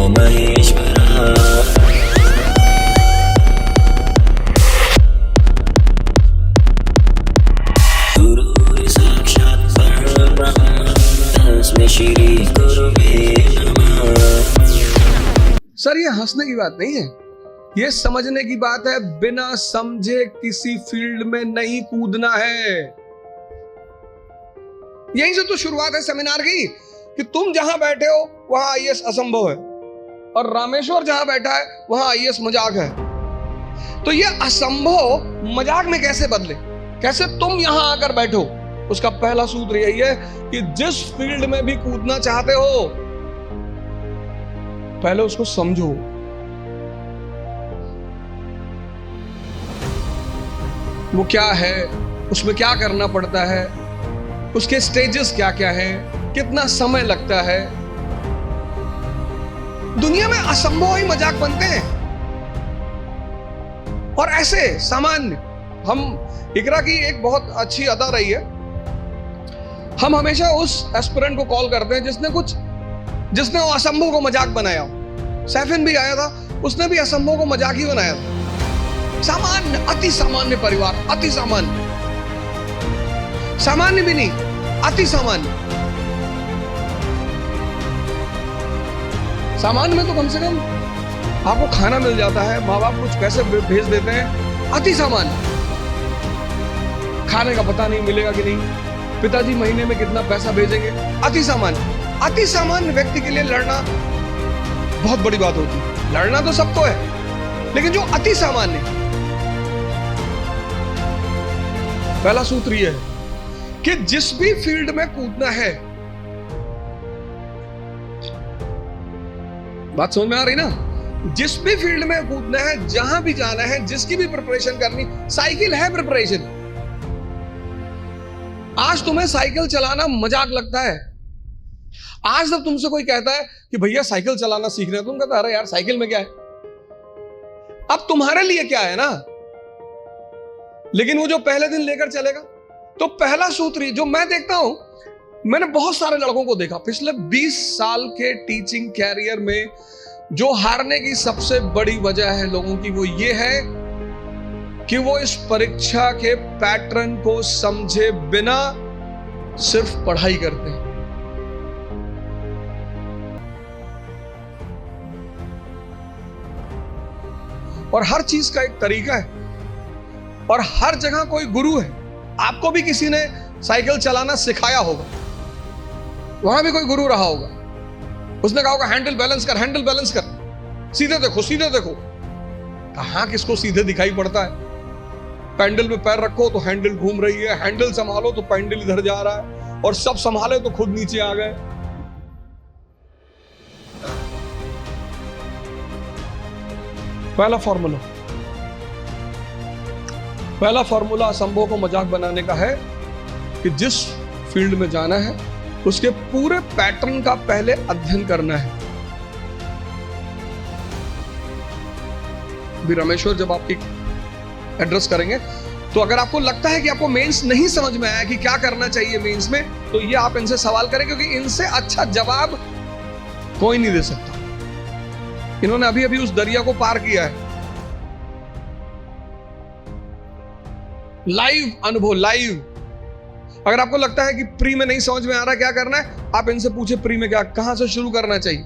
महेश्वरा। गुरु साक्षात् परब्रह्म तस्मै श्री गुरुवे नमः। सर ये हंसने की बात नहीं है, ये समझने की बात है। बिना समझे किसी फील्ड में नहीं कूदना है। यहीं से तो शुरुआत है सेमिनार की कि तुम जहां बैठे हो वहां आईएएस असंभव है और रामेश्वर जहां बैठा है वहां आईएएस मजाक है। तो ये असंभव मजाक में कैसे बदले, कैसे तुम यहां आकर बैठो? उसका पहला सूत्र यही है कि जिस फील्ड में भी कूदना चाहते हो पहले उसको समझो। वो क्या है, उसमें क्या करना पड़ता है, उसके स्टेजेस क्या क्या हैं, कितना समय लगता है। दुनिया में असंभव ही मजाक बनते हैं। और ऐसे सामान्य, हम इकरा की एक बहुत अच्छी अदा रही है, हम हमेशा उस एस्पिरेंट को कॉल करते हैं जिसने वो असंभव को मजाक बनाया हो। सैफिन भी आया था, उसने भी असंभव को मजाक ही बनाया था। सामान्य, अति सामान्य परिवार, अति सामान्य, सामान्य भी नहीं, अति सामान्य। सामान्य में तो कम से कम आपको खाना मिल जाता है, माँ बाप कुछ पैसे भेज देते हैं। अति सामान्य, खाने का पता नहीं मिलेगा कि नहीं, पिताजी महीने में कितना पैसा भेजेंगे। अति सामान्य। अति सामान्य व्यक्ति के लिए लड़ना बहुत बड़ी बात होती है। लड़ना तो सबको है, लेकिन जो अति सामान्य, पहला सूत्र यह है कि जिस भी फील्ड में कूदना है, बात समझ में आ रही ना? जिस भी फील्ड में कूदना है, जहां भी जाना है, जिसकी भी प्रिपरेशन करनी, साइकिल है प्रिपरेशन। आज तुम्हें साइकिल चलाना मजाक लगता है। आज जब तुमसे कोई कहता है कि भैया साइकिल चलाना सीखना है, तुम कहते अरे यार साइकिल में क्या है। अब तुम्हारे लिए क्या है ना, लेकिन वो जो पहले दिन लेकर चलेगा। तो पहला सूत्र जो मैं देखता हूं, मैंने बहुत सारे लड़कों को देखा पिछले 20 साल के टीचिंग कैरियर में, जो हारने की सबसे बड़ी वजह है लोगों की, वो ये है कि वो इस परीक्षा के पैटर्न को समझे बिना सिर्फ पढ़ाई करते हैं। और हर चीज का एक तरीका है और हर जगह कोई गुरु है। आपको भी किसी ने साइकिल चलाना सिखाया होगा, वहां भी कोई गुरु रहा होगा, उसने कहा होगा हैंडल बैलेंस कर, हैंडल बैलेंस कर, सीधे देखो, सीधे देखो। कहां किसको सीधे दिखाई पड़ता है? पैंडल में पैर रखो तो हैंडल घूम रही है, हैंडल संभालो तो पैंडल इधर जा रहा है, और सब संभाले तो खुद नीचे आ गए। पहला फॉर्मूला असंभव को मजाक बनाने का है कि जिस फील्ड में जाना है उसके पूरे पैटर्न का पहले अध्ययन करना है। भी रामेश्वर जब आपकी एड्रेस करेंगे, तो अगर आपको लगता है कि आपको मेंस नहीं समझ में आया कि क्या करना चाहिए मेंस में, तो ये आप इनसे सवाल करें, क्योंकि इनसे अच्छा जवाब कोई नहीं दे सकता। इन्होंने अभी अभी उस दरिया को पार किया है। लाइव अनुभव, लाइव। अगर आपको लगता है कि प्री में नहीं समझ में आ रहा क्या करना है, आप इनसे पूछे प्री में क्या, कहां से शुरू करना चाहिए।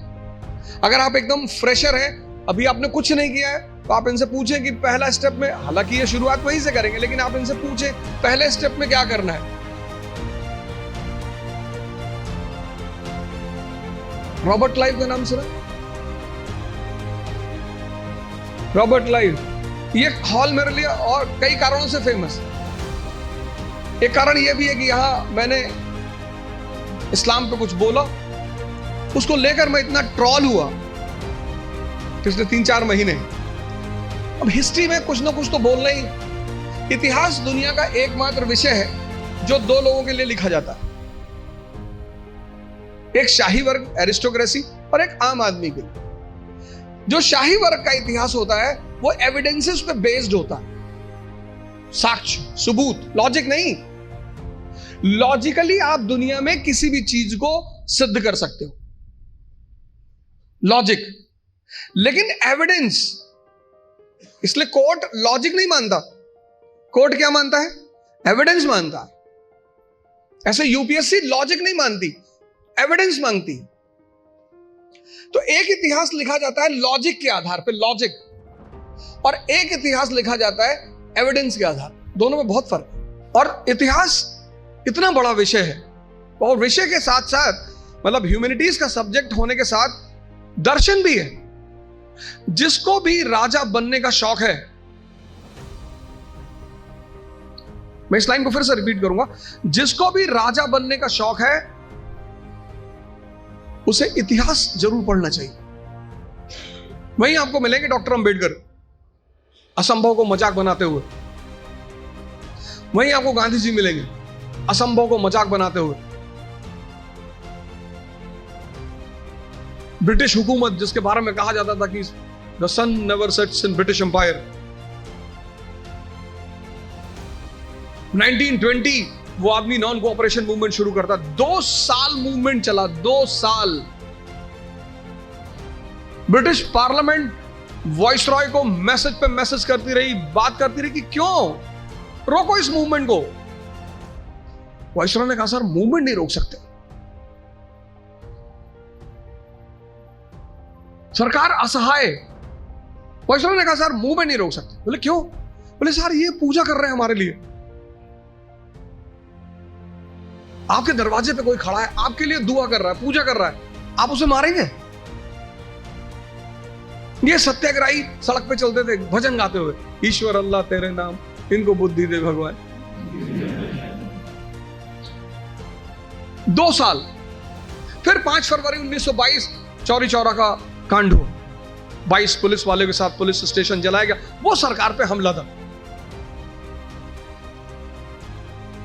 अगर आप एकदम फ्रेशर हैं, अभी आपने कुछ नहीं किया है, तो आप इनसे पूछें कि पहला स्टेप में, हालांकि ये शुरुआत वहीं से करेंगे, लेकिन आप इनसे पूछें पहले स्टेप में क्या करना है। रॉबर्ट लाइव का नाम सुना? रॉबर्ट लाइव, ये हॉल मेरे लिए और कई कारणों से फेमस। एक कारण ये भी है कि यहां मैंने इस्लाम पे कुछ बोला, उसको लेकर मैं इतना ट्रॉल हुआ पिछले 3-4 महीने। अब हिस्ट्री में कुछ ना कुछ तो बोलना ही। इतिहास दुनिया का एकमात्र विषय है जो 2 लोगों के लिए लिखा जाता है, एक शाही वर्ग एरिस्टोक्रेसी और एक आम आदमी के लिए। जो शाही वर्ग का इतिहास होता है वो एविडेंसेस पे बेस्ड होता है, साक्ष्य, सबूत, लॉजिक नहीं। लॉजिकली आप दुनिया में किसी भी चीज को सिद्ध कर सकते हो, लॉजिक। लेकिन एविडेंस, इसलिए कोर्ट लॉजिक नहीं मानता, कोर्ट क्या मानता है? एविडेंस मानता है। ऐसे यूपीएससी लॉजिक नहीं मानती, एविडेंस मांगती। तो एक इतिहास लिखा जाता है लॉजिक के आधार पे, लॉजिक, और एक इतिहास लिखा जाता है एविडेंस के आधार। दोनों में बहुत फर्क है। और इतिहास इतना बड़ा विषय है, और विषय के साथ साथ मतलब ह्यूमैनिटीज का सब्जेक्ट होने के साथ दर्शन भी है। जिसको भी राजा बनने का शौक है, मैं इस लाइन को फिर से रिपीट करूंगा, जिसको भी राजा बनने का शौक है उसे इतिहास जरूर पढ़ना चाहिए। वहीं आपको मिलेंगे डॉक्टर अंबेडकर असंभव को मजाक बनाते हुए, वहीं आपको गांधी जी मिलेंगे असंभव को मजाक बनाते हुए। ब्रिटिश हुकूमत, जिसके बारे में कहा जाता था कि the sun never sets in British empire, 1920 वो आदमी नॉन कोऑपरेशन मूवमेंट शुरू करता। 2 साल मूवमेंट चला, 2 साल। ब्रिटिश पार्लियामेंट वॉइसरॉय को मैसेज पे मैसेज करती रही, बात करती रही कि क्यों रोको इस मूवमेंट को। वॉइसरॉय ने कहा सर मूवमेंट नहीं रोक सकते, सरकार असहाय। वॉइसरॉय ने कहा सर मूवमेंट नहीं रोक सकते। बोले क्यों? बोले सर ये पूजा कर रहे हैं हमारे लिए, आपके दरवाजे पे कोई खड़ा है, आपके लिए दुआ कर रहा है, पूजा कर रहा है, आप उसे मारेंगे? ये सत्याग्रही सड़क पे चलते थे भजन गाते हुए, ईश्वर अल्लाह तेरे नाम, इनको बुद्धि दे भगवान। 2 साल। फिर 5 फरवरी 1922 चौरी चौरा का कांड हुआ, 22 पुलिस वाले के साथ पुलिस स्टेशन जलाया गया। वो सरकार पे हमला था,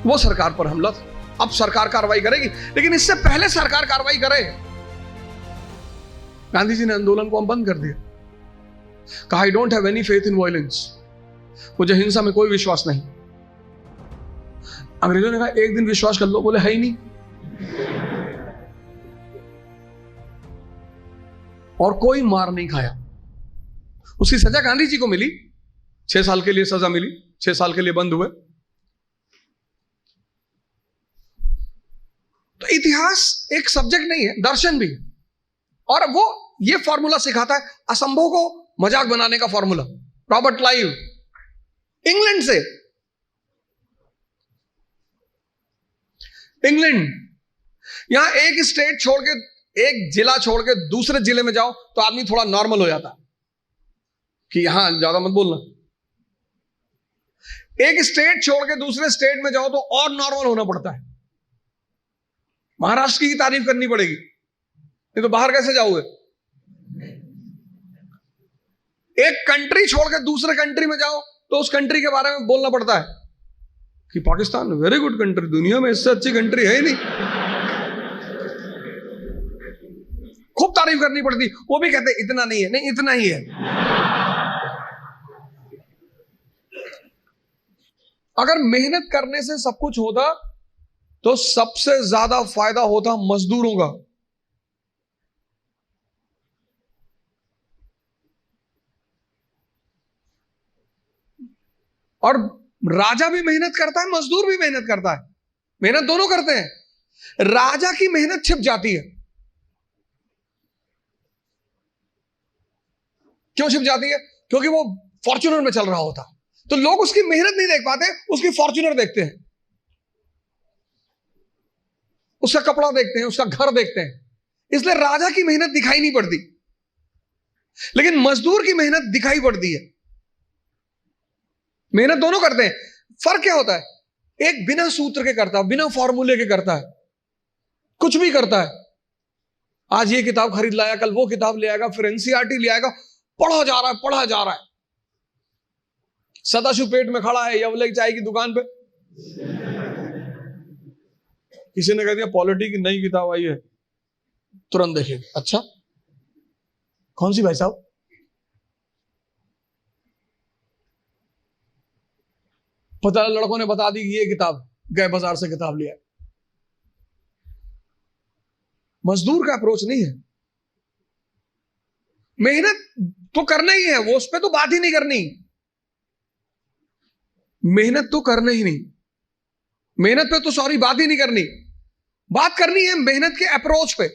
वो सरकार पर हमला था। अब सरकार कार्रवाई करेगी, लेकिन इससे पहले सरकार कार्रवाई करे, गांधी जी ने आंदोलन को बंद कर दिया। कहा I don't have any faith in violence, मुझे हिंसा में कोई विश्वास नहीं। अंग्रेजों ने कहा एक दिन विश्वास कर लो, बोले है ही नहीं। और कोई मार नहीं खाया। उसकी सजा गांधी जी को मिली, 6 साल के लिए सजा मिली, 6 साल के लिए बंद हुए। तो इतिहास एक सब्जेक्ट नहीं है, दर्शन भी। और वो ये फॉर्मूला सिखाता है असंभव को मजाक बनाने का फॉर्मूला। रॉबर्ट क्लाइव, इंग्लैंड से, इंग्लैंड, यहां एक स्टेट छोड़ के, एक जिला छोड़ के दूसरे जिले में जाओ तो आदमी थोड़ा नॉर्मल हो जाता कि यहां ज्यादा मत बोलना। एक स्टेट छोड़ के दूसरे स्टेट में जाओ तो और नॉर्मल होना पड़ता है। महाराष्ट्र की तारीफ करनी पड़ेगी, नहीं तो बाहर कैसे जाओगे? एक कंट्री छोड़ के दूसरे कंट्री में जाओ तो उस कंट्री के बारे में बोलना पड़ता है कि पाकिस्तान वेरी गुड कंट्री, दुनिया में इससे अच्छी कंट्री है ही नहीं। खूब तारीफ करनी पड़ती, वो भी कहते इतना नहीं है, नहीं इतना ही है। अगर मेहनत करने से सब कुछ होता तो सबसे ज्यादा फायदा होता मजदूरों का। और राजा भी मेहनत करता है, मजदूर भी मेहनत करता है, मेहनत दोनों करते हैं। राजा की मेहनत छिप जाती है। क्यों छिप जाती है? क्योंकि वो फॉर्च्यूनर में चल रहा होता, तो लोग उसकी मेहनत नहीं देख पाते, उसकी फॉर्च्यूनर देखते हैं, उसका कपड़ा देखते हैं, उसका घर देखते हैं, इसलिए राजा की मेहनत दिखाई नहीं पड़ती, लेकिन मजदूर की मेहनत दिखाई पड़ती है। मेहनत दोनों करते हैं। फर्क क्या होता है? एक बिना सूत्र के करता है, बिना फॉर्मूले के करता है, कुछ भी करता है। आज ये किताब खरीद लाया, कल वो किताब ले आएगा, फिर एनसीईआरटी ले आएगा, पढ़ा जा रहा है, पढ़ा जा रहा है। सदाशिव पेट में खड़ा है यवले चाय की दुकान पे, किसी ने कह दिया पॉलिटी की नई किताब आई है, तुरंत देखेगा, अच्छा कौन सी भाई साहब? पता लड़कों ने बता दी कि ये किताब, गए बाजार से किताब लिया। मजदूर का अप्रोच नहीं है। मेहनत तो करना ही है, वो उस पर तो बात ही नहीं करनी। मेहनत तो करना ही नहीं, मेहनत पे तो सॉरी बात ही नहीं करनी। बात करनी है मेहनत के अप्रोच पे।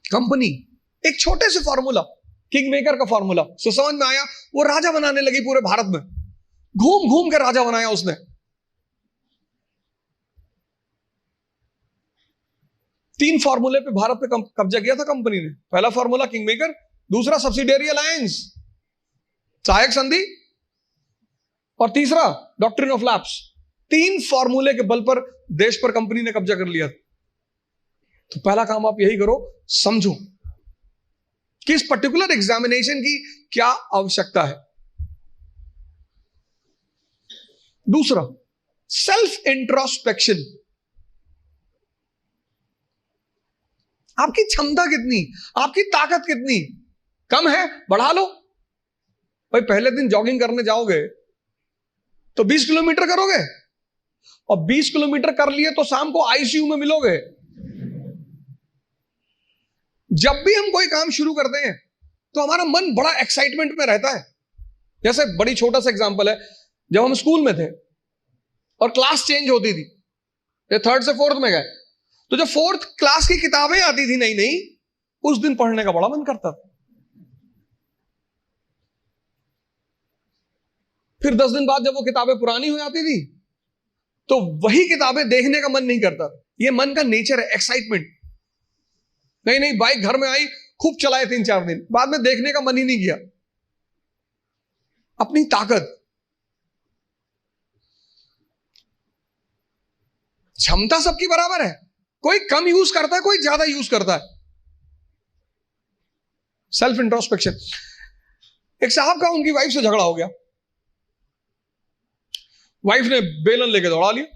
कंपनी एक छोटे से फॉर्मूला, किंग मेकर का फॉर्मूला से समझ में आया, वो राजा बनाने लगी पूरे भारत में, घूम घूम के राजा बनाया उसने। तीन फॉर्मूले पे भारत पे कब्जा किया था कंपनी ने। पहला फॉर्मूला किंग मेकर, दूसरा सब्सिडियरी अलायंस, सहायक संधि, और तीसरा डॉक्ट्रिन ऑफ लैप्स। तीन फॉर्मूले के बल पर देश पर कंपनी ने कब्जा कर लिया। तो पहला काम आप यही करो, समझो कि इस पर्टिकुलर एग्जामिनेशन की क्या आवश्यकता है। दूसरा, सेल्फ इंट्रोस्पेक्शन। आपकी क्षमता कितनी, आपकी ताकत कितनी, कम है बढ़ा लो। भाई पहले दिन जॉगिंग करने जाओगे तो 20 किलोमीटर करोगे, और 20 किलोमीटर कर लिए तो शाम को आईसीयू में मिलोगे। जब भी हम कोई काम शुरू करते हैं तो हमारा मन बड़ा एक्साइटमेंट में रहता है। जैसे बड़ी छोटा सा एग्जांपल है, जब हम स्कूल में थे और क्लास चेंज होती थी, ये 3rd से 4th में गए, तो जब 4th क्लास की किताबें आती थी नई नई, उस दिन पढ़ने का बड़ा मन करता था। फिर 10 दिन बाद जब वो किताबें पुरानी हो जाती थी तो वही किताबें देखने का मन नहीं करता। ये मन का नेचर है, एक्साइटमेंट। नहीं बाइक घर में आई, खूब चलाए 3-4 दिन, बाद में देखने का मन ही नहीं किया। अपनी ताकत, क्षमता सबकी बराबर है, कोई कम यूज करता है, कोई ज्यादा यूज करता है। Self introspection. एक साहब का उनकी वाइफ से झगड़ा हो गया, वाइफ ने बेलन लेके दौड़ा लिया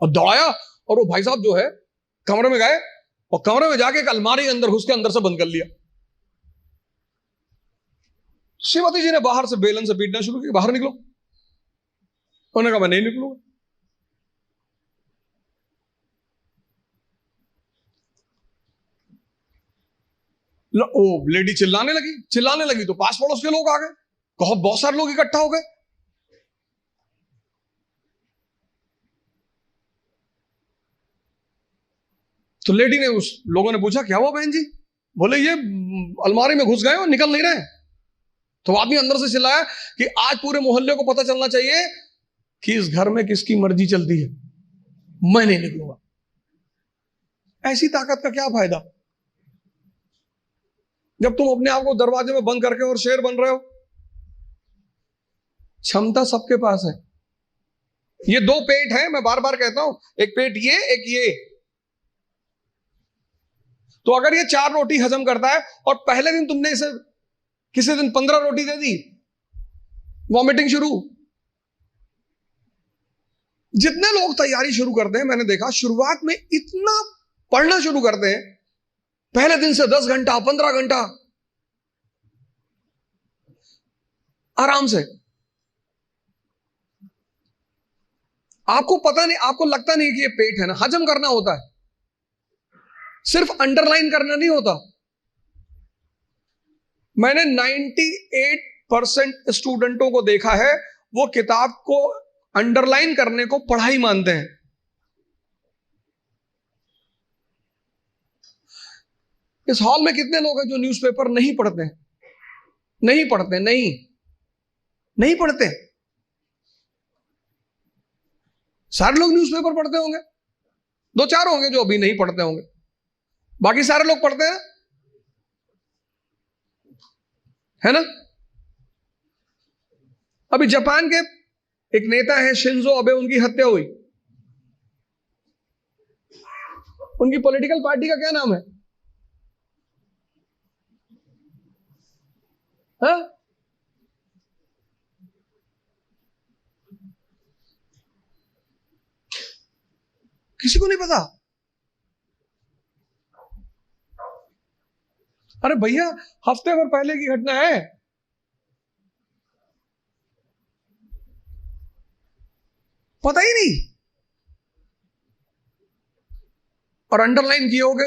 और दौड़ाया, और वो भाई साहब जो है कमरे में गए और कमरे में जाके एक अलमारी के अंदर घुस के अंदर से बंद कर लिया। श्रीमती जी ने बाहर से बेलन से पीटना शुरू किया, बाहर निकलो। उन्होंने कहा मैं नहीं निकलूंगा। ओ लेडी चिल्लाने लगी तो पास पड़ोस के लोग आ गए, बहुत सारे लोग इकट्ठा हो गए। तो लेडी ने, उस लोगों ने पूछा क्या हुआ बहन जी? बोले ये अलमारी में घुस गए और निकल नहीं रहे। तो आदमी अंदर से चिल्लाया कि आज पूरे मोहल्ले को पता चलना चाहिए कि इस घर में किसकी मर्जी चलती है, मैं नहीं निकलूंगा। ऐसी ताकत का क्या फायदा जब तुम अपने आप को दरवाजे में बंद करके और शेर बन रहे हो। क्षमता सबके पास है। ये 2 पेट है, मैं बार बार कहता हूं, एक पेट ये, एक ये। तो अगर ये 4 रोटी हजम करता है और पहले दिन तुमने इसे किसी दिन 15 रोटी दे दी, वॉमिटिंग शुरू। जितने लोग तैयारी शुरू करते हैं, मैंने देखा शुरुआत में इतना पढ़ना शुरू करते हैं, पहले दिन से 10 घंटा 15 घंटा आराम से। आपको पता नहीं, आपको लगता नहीं कि ये पेट है ना, हजम करना होता है, सिर्फ अंडरलाइन करना नहीं होता। मैंने 98% स्टूडेंटों को देखा है, वो किताब को अंडरलाइन करने को पढ़ाई मानते हैं। इस हॉल में कितने लोग हैं जो न्यूज़पेपर नहीं पढ़ते हैं? नहीं पढ़ते। सारे लोग न्यूज़पेपर पढ़ते होंगे, 2-4 होंगे जो अभी नहीं पढ़ते होंगे, बाकी सारे लोग पढ़ते हैं, है ना? अभी जापान के एक नेता है शिंजो अबे, उनकी हत्या हुई। उनकी पॉलिटिकल पार्टी का क्या नाम है? हाँ? किसी को नहीं पता। अरे भैया, हफ्ते भर पहले की घटना है। पता ही नहीं, और अंडरलाइन किए होगे।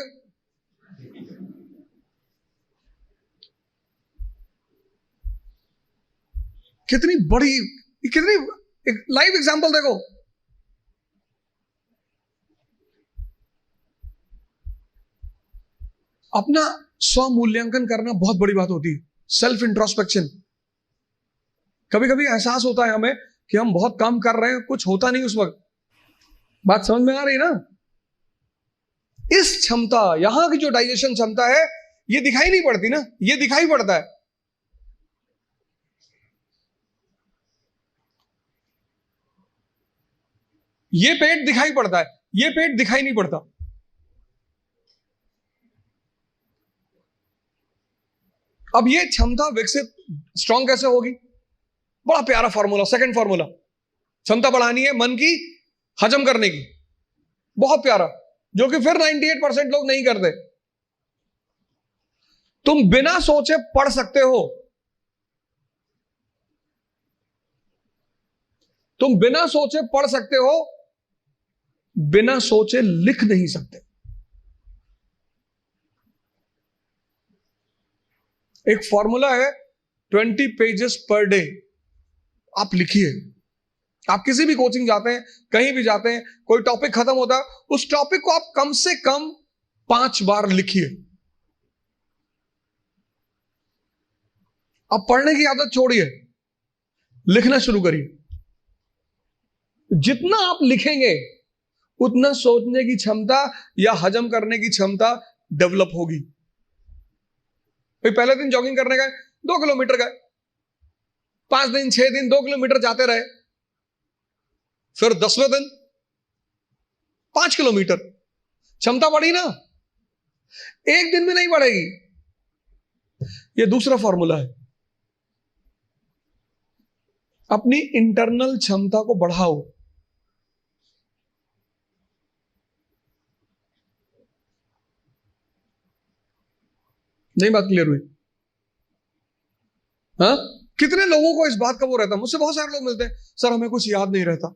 कितनी बड़ी, कितनी लाइव एग्जांपल देखो। अपना स्व मूल्यांकन करना बहुत बड़ी बात होती है, सेल्फ इंट्रोस्पेक्शन। कभी कभी एहसास होता है हमें कि हम बहुत काम कर रहे हैं, कुछ होता नहीं उस वक्त। बात समझ में आ रही है ना? इस क्षमता, यहां की जो डाइजेशन क्षमता है, ये दिखाई नहीं पड़ती ना, ये दिखाई पड़ता है। ये पेट दिखाई पड़ता है, ये पेट दिखाई नहीं पड़ता। अब ये क्षमता विकसित, स्ट्रांग कैसे होगी? बड़ा प्यारा फॉर्मूला, सेकंड फॉर्मूला। क्षमता बढ़ानी है मन की, हजम करने की, बहुत प्यारा, जो कि फिर 98% लोग नहीं करते। तुम बिना सोचे पढ़ सकते हो, तुम बिना सोचे पढ़ सकते हो, बिना सोचे लिख नहीं सकते। एक फॉर्मूला है 20 पेजेस पर डे, आप लिखिए। आप किसी भी कोचिंग जाते हैं, कहीं भी जाते हैं, कोई टॉपिक खत्म होता है, उस टॉपिक को आप कम से कम 5 बार लिखिए। अब पढ़ने की आदत छोड़िए, लिखना शुरू करिए। जितना आप लिखेंगे उतना सोचने की क्षमता या हजम करने की क्षमता डेवलप होगी। भाई पहले दिन जॉगिंग करने गए, 2 किलोमीटर गए, 5 दिन 6 दिन 2 किलोमीटर जाते रहे, फिर 10वें दिन 5 किलोमीटर, क्षमता बढ़ी ना? एक दिन में नहीं बढ़ेगी। यह दूसरा फॉर्मूला है। अपनी इंटरनल क्षमता को बढ़ाओ। नहीं बात क्लियर हुई? हाँ, कितने लोगों को इस बात का वो रहता है? मुझसे बहुत सारे लोग मिलते हैं, सर हमें कुछ याद नहीं रहता।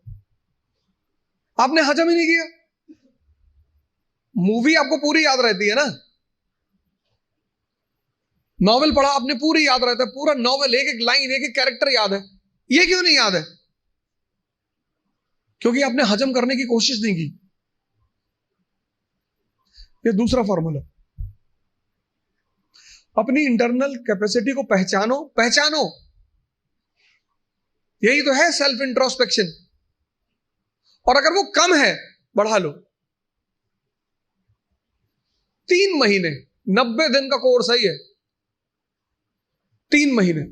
आपने हजम ही नहीं किया। मूवी आपको पूरी याद रहती है ना, नॉवेल पढ़ा आपने, पूरी याद रहता है, पूरा नॉवेल, एक एक लाइन, एक एक कैरेक्टर याद है। ये क्यों नहीं याद है? क्योंकि आपने हजम करने की कोशिश नहीं की। ये दूसरा फॉर्मूला। अपनी इंटरनल कैपेसिटी को पहचानो, पहचानो। यही तो है सेल्फ इंट्रोस्पेक्शन। और अगर वो कम है, बढ़ा लो। 3 महीने, 90 दिन का कोर्स है ये। 3 महीने,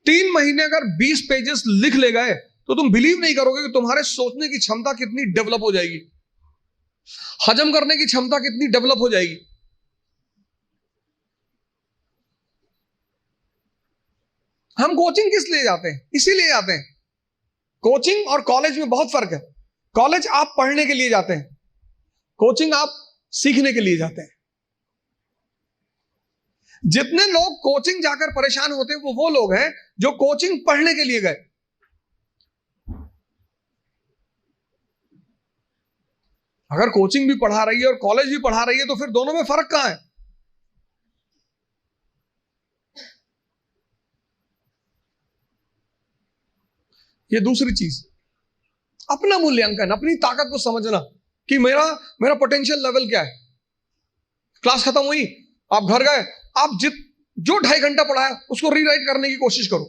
3 महीने अगर 20 पेजेस लिख ले गए तो तुम बिलीव नहीं करोगे कि तुम्हारे सोचने की क्षमता कितनी डेवलप हो जाएगी, हजम करने की क्षमता कितनी डेवलप हो जाएगी। हम कोचिंग किस लिए जाते हैं? इसीलिए जाते हैं। कोचिंग और कॉलेज में बहुत फर्क है। कॉलेज आप पढ़ने के लिए जाते हैं, कोचिंग आप सीखने के लिए जाते हैं। जितने लोग कोचिंग जाकर परेशान होते हैं वो लोग हैं जो कोचिंग पढ़ने के लिए गए। अगर कोचिंग भी पढ़ा रही है और कॉलेज भी पढ़ा रही है तो फिर दोनों में फर्क कहां है? ये दूसरी चीज, अपना मूल्यांकन, अपनी ताकत को समझना कि मेरा मेरा पोटेंशियल लेवल क्या है। क्लास खत्म हुई, आप घर गए, आप जो 2.5 घंटा पढ़ा है उसको रीराइट करने की कोशिश करो।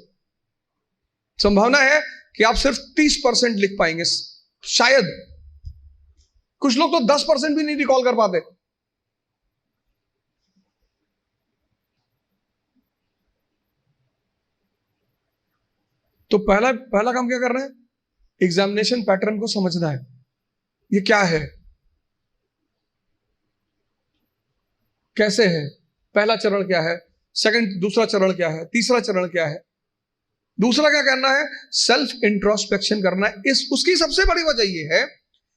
संभावना है कि आप सिर्फ 30% लिख पाएंगे, शायद। कुछ लोग तो 10% भी नहीं रिकॉल कर पाते। तो पहला काम क्या करना है? एग्जामिनेशन पैटर्न को समझना है। ये क्या है, कैसे है, पहला चरण क्या है, दूसरा चरण क्या है, तीसरा चरण क्या है। दूसरा क्या करना है? सेल्फ इंट्रोस्पेक्शन करना है। उसकी सबसे बड़ी वजह यह है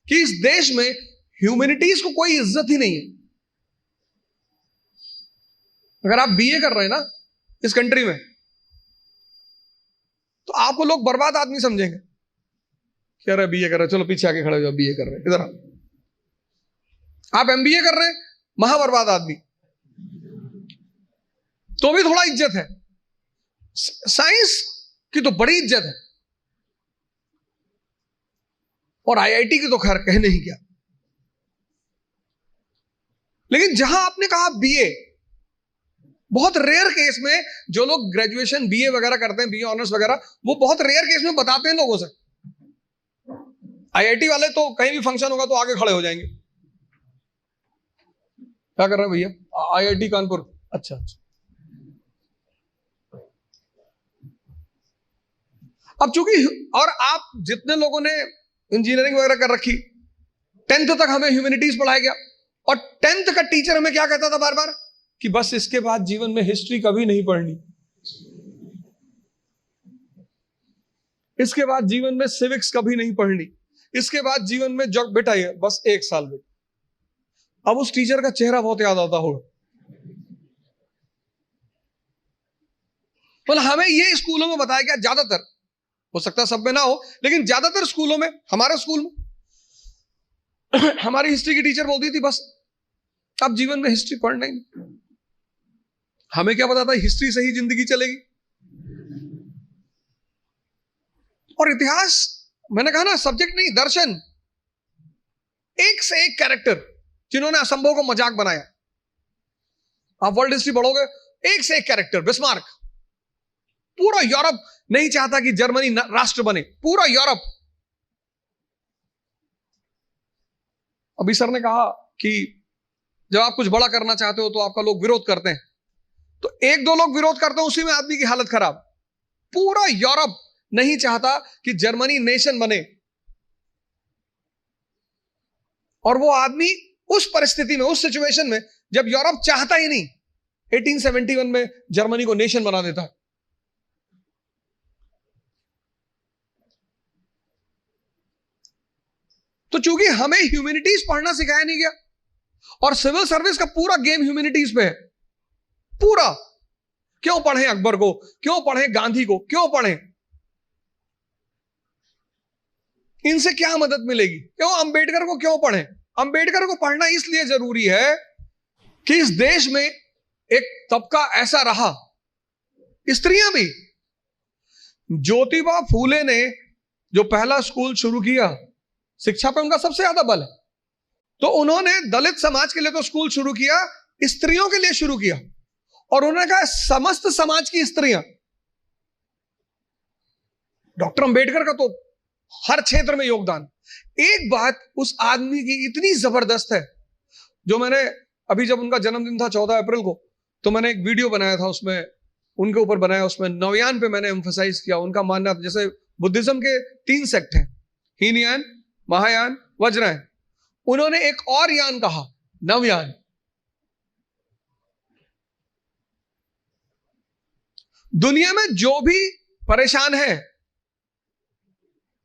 कि इस देश में ह्यूमैनिटीज को कोई इज्जत ही नहीं है। अगर आप बीए कर रहे हैं ना इस कंट्री में, तो आपको लोग बर्बाद आदमी समझेंगे। कह रहे बीए कर रहे, चलो पीछे आके खड़े हो जाओ, बीए कर रहे, इधर आओ। आप एमबीए कर रहे हैं, महाबर्बाद आदमी, तो भी थोड़ा इज्जत है। साइंस की तो बड़ी इज्जत है, और आईआईटी की तो खैर कहने ही क्या। लेकिन जहां आपने कहा बीए, बहुत रेयर केस में जो लोग ग्रेजुएशन बीए वगैरह करते हैं, बीए ऑनर्स वगैरह, वो बहुत रेयर केस में बताते हैं लोगों से। आईआईटी वाले तो कहीं भी फंक्शन होगा तो आगे खड़े हो जाएंगे, क्या कर रहे हैं भैया, आईआईटी कानपुर, अच्छा अच्छा। अब चूंकि, और आप जितने लोगों ने इंजीनियरिंग वगैरह कर रखी, 10th तक हमें ह्यूमैनिटीज पढ़ाया गया, और 10th का टीचर हमें क्या कहता था बार बार कि बस इसके बाद जीवन में हिस्ट्री कभी नहीं पढ़नी, इसके बाद जीवन में सिविक्स कभी नहीं पढ़नी, इसके बाद जीवन में जग बेटा ये बस 1 साल बेटा। अब उस टीचर का चेहरा बहुत याद आता होगा। मतलब हमें ये स्कूलों में बताया गया, ज्यादातर, हो सकता है सब में ना हो, लेकिन ज्यादातर स्कूलों में, हमारे स्कूल में हमारी हिस्ट्री की टीचर बोलती थी बस अब जीवन में हिस्ट्री पढ़ना ही नहीं। हमें क्या पता था हिस्ट्री से ही जिंदगी चलेगी। और इतिहास, मैंने कहा ना, सब्जेक्ट नहीं, दर्शन। एक से एक कैरेक्टर जिन्होंने असंभव को मजाक बनाया। आप वर्ल्ड हिस्ट्री पढ़ोगे, एक से एक कैरेक्टर। बिस्मार्क, पूरा यूरोप नहीं चाहता कि जर्मनी राष्ट्र बने, पूरा यूरोप। अभी सर ने कहा कि जब आप कुछ बड़ा करना चाहते हो तो आपका लोग विरोध करते हैं, तो 1-2 लोग विरोध करते हैं, उसी में आदमी की हालत खराब। पूरा यूरोप नहीं चाहता कि जर्मनी नेशन बने, और वो आदमी उस परिस्थिति में, उस सिचुएशन में, जब यूरोप चाहता ही नहीं, 1871 में जर्मनी को नेशन बना देता है। तो चूंकि हमें ह्यूमैनिटीज पढ़ना सिखाया नहीं गया, और सिविल सर्विस का पूरा गेम ह्यूमैनिटीज पे है, पूरा। क्यों पढ़ें अकबर को, क्यों पढ़ें गांधी को, क्यों पढ़ें, इनसे क्या मदद मिलेगी, क्यों अंबेडकर को क्यों पढ़ें। अंबेडकर को पढ़ना इसलिए जरूरी है कि इस देश में एक तबका ऐसा रहा, स्त्रियां भी। ज्योतिबा फूले ने जो पहला स्कूल शुरू किया, शिक्षा पे उनका सबसे ज्यादा बल है, तो उन्होंने दलित समाज के लिए तो स्कूल शुरू किया, स्त्रियों के लिए शुरू किया, और उन्होंने कहा समस्त समाज की स्त्रियां। डॉक्टर अंबेडकर का तो हर क्षेत्र में योगदान। एक बात उस आदमी की इतनी जबरदस्त है, जो मैंने अभी, जब उनका जन्मदिन था 14 अप्रैल को, तो मैंने एक वीडियो बनाया था, उसमें उनके ऊपर बनाया, उसमें नवयान पे मैंने एम्फसाइज किया। उनका मानना, जैसे बुद्धिज्म के 3 सेक्ट हैं, हीनयान, महायान, वज्रयान, उन्होंने एक और यान कहा, नवयान। दुनिया में जो भी परेशान है,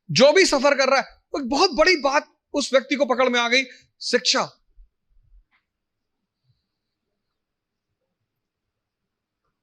जो भी सफर कर रहा है, एक बहुत बड़ी बात उस व्यक्ति को पकड़ में आ गई, शिक्षा।